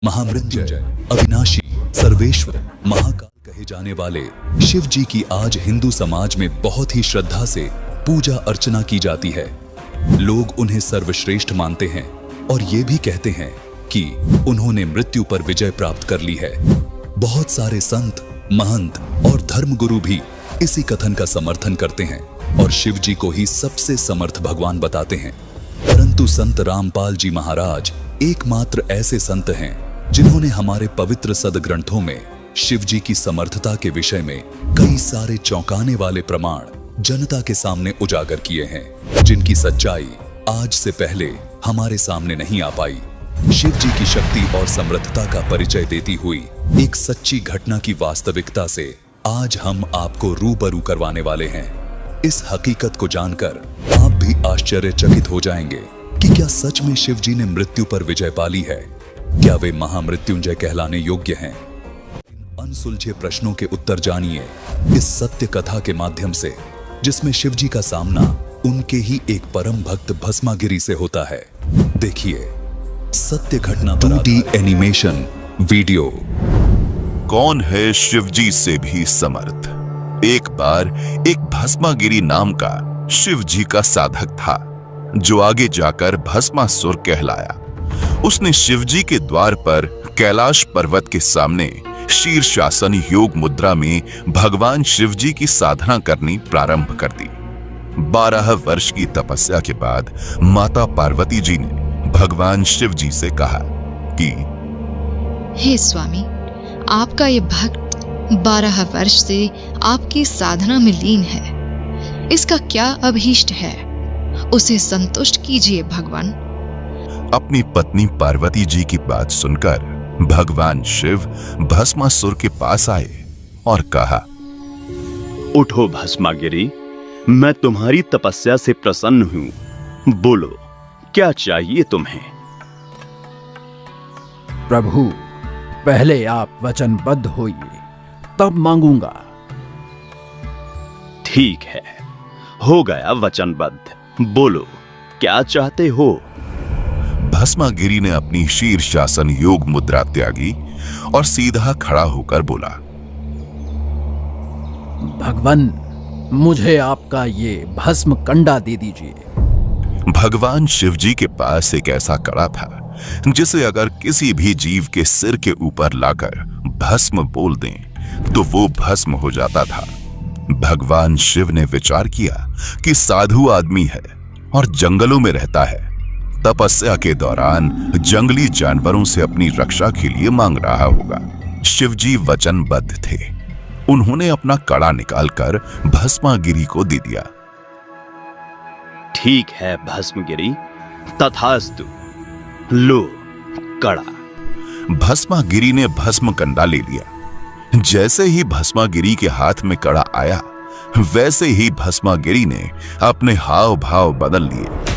महामृत्युंजय, अविनाशी, सर्वेश्वर, महाकाल कहे जाने वाले शिव जी की आज हिंदू समाज में बहुत ही श्रद्धा से पूजा अर्चना की जाती है। लोग उन्हें सर्वश्रेष्ठ मानते हैं और ये भी कहते हैं कि उन्होंने मृत्यु पर विजय प्राप्त कर ली है। बहुत सारे संत, महंत और धर्मगुरु भी इसी कथन का समर्थन करते हैं और शिव जी को ही सबसे समर्थ भगवान बताते हैं। परंतु संत रामपाल जी महाराज एकमात्र ऐसे संत हैं जिन्होंने हमारे पवित्र सदग्रंथों में शिव जी की समर्थता के विषय में कई सारे चौंकाने वाले प्रमाण जनता के सामने उजागर किए हैं, जिनकी सच्चाई आज से पहले हमारे सामने नहीं आ पाई। शिव जी की शक्ति और समर्थता का परिचय देती हुई एक सच्ची घटना की वास्तविकता से आज हम आपको रूबरू करवाने वाले हैं। इस हकीकत को जानकर आप भी आश्चर्यचकित हो जाएंगे कि क्या सच में शिव जी ने मृत्यु पर विजय पा ली है? क्या वे महामृत्युंजय कहलाने योग्य हैं? इन अनसुलझे प्रश्नों के उत्तर जानिए इस सत्य कथा के माध्यम से, जिसमें शिव जी का सामना उनके ही एक परम भक्त भस्मागिरी से होता है। देखिए सत्य घटना पर 2D एनिमेशन वीडियो। कौन है शिव जी से भी समर्थ? एक बार एक भस्मागिरी नाम का शिव जी का साधक था, जो आगे जाकर भस्मासुर कहलाया। उसने शिव जी के द्वार पर कैलाश पर्वत के सामने शीर्षासन योग मुद्रा में भगवान शिव जी की साधना करनी प्रारंभ कर दी। 12 वर्ष की तपस्या के बाद माता पार्वती जी ने भगवान शिव जी से कहा कि हे स्वामी, आपका ये भक्त 12 वर्ष से आपकी साधना में लीन है। इसका क्या अभीष्ट है? उसे संतुष्ट कीजिए भगवान। अपनी पत्नी पार्वती जी की बात सुनकर भगवान शिव भस्मासुर के पास आए और कहा, उठो भस्मागिरी, मैं तुम्हारी तपस्या से प्रसन्न हूं। बोलो, क्या चाहिए तुम्हें? प्रभु, पहले आप वचनबद्ध होइए, तब मांगूंगा। ठीक है, हो गया वचनबद्ध। बोलो, क्या चाहते हो? भस्मागिरी ने अपनी शीर्षासन योग मुद्रा त्यागी और सीधा खड़ा होकर बोला, भगवान, मुझे आपका ये भस्म कंडा दे दीजिए। भगवान शिव जी के पास एक ऐसा कड़ा था जिसे अगर किसी भी जीव के सिर के ऊपर लाकर भस्म बोल दें तो वो भस्म हो जाता था। भगवान शिव ने विचार किया कि साधु आदमी है और जंगलों में रहता है, तपस्या के दौरान जंगली जानवरों से अपनी रक्षा के लिए मांग रहा होगा। शिवजी वचनबद्ध थे। उन्होंने अपना कड़ा निकालकर भस्मागिरी को दे दिया। ठीक है भस्मगिरी, तथास्तु। लो कड़ा। भस्मागिरी ने भस्म कंडा ले लिया। जैसे ही भस्मागिरी के हाथ में कड़ा आया, वैसे ही भस्मागिरी ने अपने हाव भाव बदल लिए।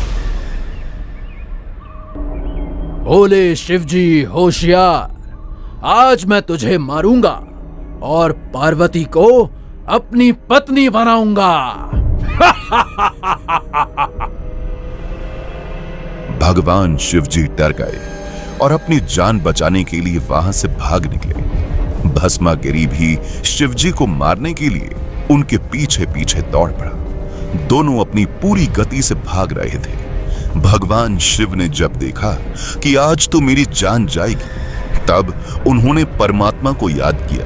बोले शिवजी होशियार, आज मैं तुझे मारूंगा और पार्वती को अपनी पत्नी बनाऊंगा। भगवान शिवजी डर गए और अपनी जान बचाने के लिए वहां से भाग निकले। भस्मागिरी भी शिवजी को मारने के लिए उनके पीछे पीछे दौड़ पड़ा। दोनों अपनी पूरी गति से भाग रहे थे। भगवान शिव ने जब देखा कि आज तो मेरी जान जाएगी, तब उन्होंने परमात्मा को याद किया।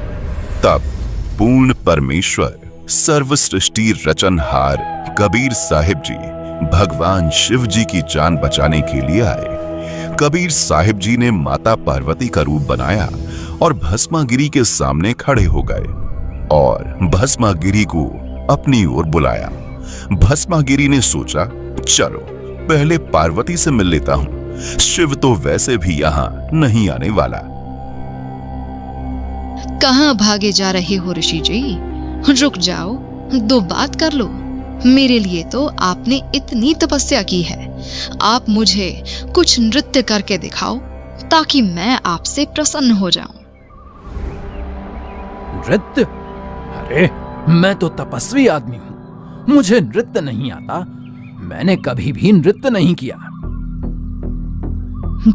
तब पूर्ण परमेश्वर, सर्व सृष्टि रचनहार कबीर साहिब जी भगवान शिव जी की जान बचाने के लिए आए। कबीर साहिब जी ने माता पार्वती का रूप बनाया और भस्मागिरी के सामने खड़े हो गए और भस्मागिरी को अपनी ओर बुलाया। भस्मागिरी ने सोचा, चलो पहले पार्वती से मिल लेता हूं, शिव तो वैसे भी यहां नहीं आने वाला। कहां भागे जा रहे हो ऋषि जी? रुक जाओ, दो बात कर लो। मेरे लिए तो आपने इतनी तपस्या की है, आप मुझे कुछ नृत्य करके दिखाओ ताकि मैं आपसे प्रसन्न हो जाऊं। नृत्य? अरे, मैं तो तपस्वी आदमी हूं, मुझे नृत्य नहीं आता। मैंने कभी भी नृत्य नहीं किया।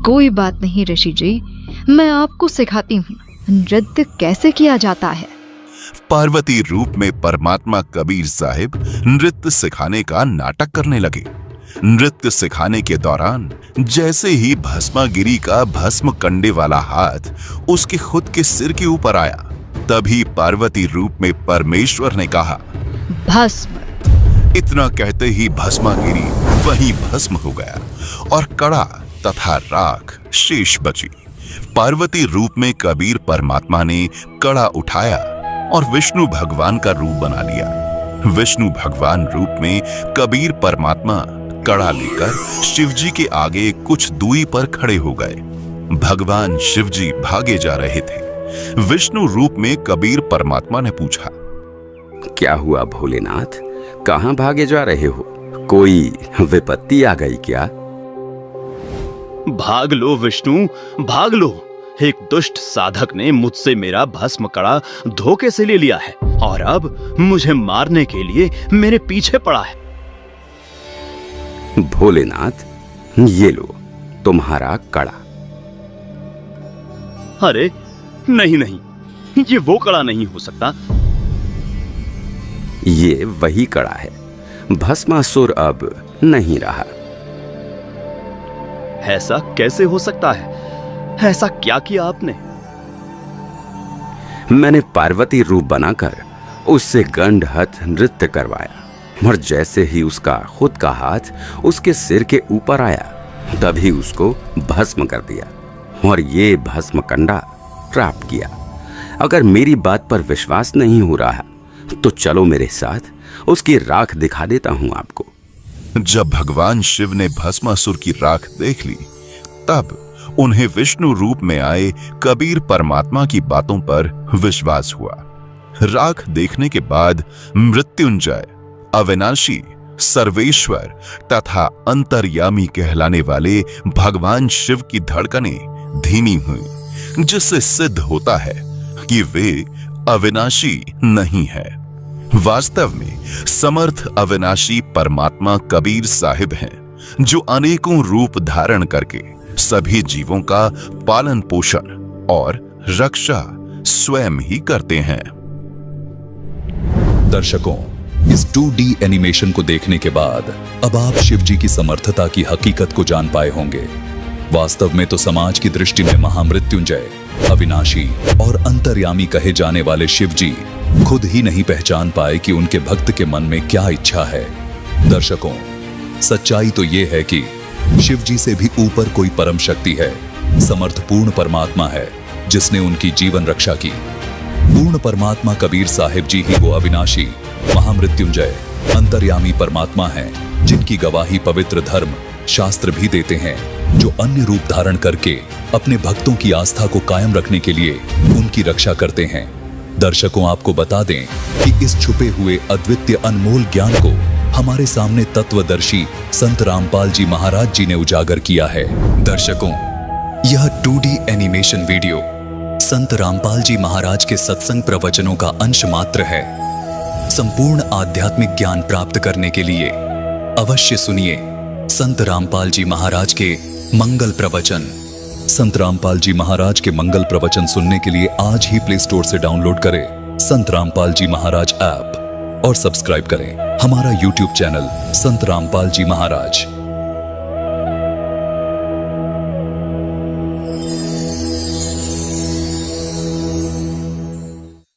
कोई बात नहीं ऋषि जी, मैं आपको सिखाती हूँ नृत्य कैसे किया जाता है। पार्वती रूप में परमात्मा कबीर साहिब नृत्य सिखाने का नाटक करने लगे। नृत्य सिखाने के दौरान जैसे ही भस्मागिरी का भस्म कंडे वाला हाथ उसके खुद के सिर के ऊपर आया, तभी पार्वती रूप में परमेश्वर ने कहा, भस्म। इतना कहते ही भस्मागिरी वहीं भस्म हो गया और कड़ा तथा राख शेष बची। पार्वती रूप में कबीर परमात्मा ने कड़ा उठाया और विष्णु भगवान का रूप बना लिया। विष्णु भगवान रूप में कबीर परमात्मा कड़ा लेकर शिवजी के आगे कुछ दूरी पर खड़े हो गए। भगवान शिवजी भागे जा रहे थे। विष्णु रूप में कबीर परमात्मा ने पूछा, क्या हुआ भोलेनाथ, कहां भागे जा रहे हो? कोई विपत्ति आ गई क्या? भाग लो विष्णु, भाग लो। एक दुष्ट साधक ने मुझसे मेरा भस्म कड़ा धोखे से ले लिया है और अब मुझे मारने के लिए मेरे पीछे पड़ा है। भोलेनाथ, ये लो तुम्हारा कड़ा। अरे नहीं नहीं, ये वो कड़ा नहीं हो सकता। ये वही कड़ा है। भस्मासुर अब नहीं रहा। ऐसा कैसे हो सकता है? ऐसा क्या किया आपने? मैंने पार्वती रूप बनाकर उससे गंडहत नृत्य करवाया और जैसे ही उसका खुद का हाथ उसके सिर के ऊपर आया, तभी उसको भस्म कर दिया और ये भस्म कंडा प्राप्त किया। अगर मेरी बात पर विश्वास नहीं हो रहा तो चलो मेरे साथ, उसकी राख दिखा देता हूं आपको। जब भगवान शिव ने भस्मासुर की राख देख ली, तब उन्हें विष्णु रूप में आए कबीर परमात्मा की बातों पर विश्वास हुआ। राख देखने के बाद मृत्युंजय, अविनाशी, सर्वेश्वर तथा अंतर्यामी कहलाने वाले भगवान शिव की धड़कनें धीमी हुई, जिससे सिद्ध होता है कि वे अविनाशी नहीं है। वास्तव में समर्थ अविनाशी परमात्मा कबीर साहिब हैं, जो अनेकों रूप धारण करके सभी जीवों का पालन पोषण और रक्षा स्वयं ही करते हैं। दर्शकों, इस 2D एनिमेशन को देखने के बाद अब आप शिवजी की समर्थता की हकीकत को जान पाए होंगे। वास्तव में तो समाज की दृष्टि में महामृत्युंजय, अविनाशी और अंतर्यामी कहे जाने वाले शिवजी खुद ही नहीं पहचान पाए कि उनके भक्त के मन में क्या इच्छा है। दर्शकों, सच्चाई तो ये है कि शिवजी से भी ऊपर कोई परम शक्ति है, समर्थपूर्ण परमात्मा है, जिसने उनकी जीवन रक्षा की। पूर्ण परमात्मा कबीर साहिब जी ही वो अविनाशी, महामृत्युंजय, अंतर्यामी परमात्मा हैं, जिनकी गवाही पवित्र धर्म शास्त्र भी देते हैं, जो अन्य रूप धारण करके अपने भक्तों की आस्था को कायम रखने के लिए उनकी रक्षा करते हैं। दर्शकों, आपको बता दें कि इस छुपे हुए अद्वितीय अनमोल ज्ञान को हमारे सामने तत्वदर्शी संत रामपाल जी महाराज जी ने उजागर किया है। दर्शकों, यह 2D एनिमेशन वीडियो संत रामपाल जी महाराज के सत्संग प्रवचनों का अंश मात्र है। संपूर्ण आध्यात्मिक ज्ञान प्राप्त करने के लिए अवश्य सुनिए संत रामपाल जी महाराज के मंगल प्रवचन। संत रामपाल जी महाराज के मंगल प्रवचन सुनने के लिए आज ही प्ले स्टोर से डाउनलोड करें संत रामपाल जी महाराज ऐप और सब्सक्राइब करें हमारा YouTube चैनल संत रामपाल जी महाराज।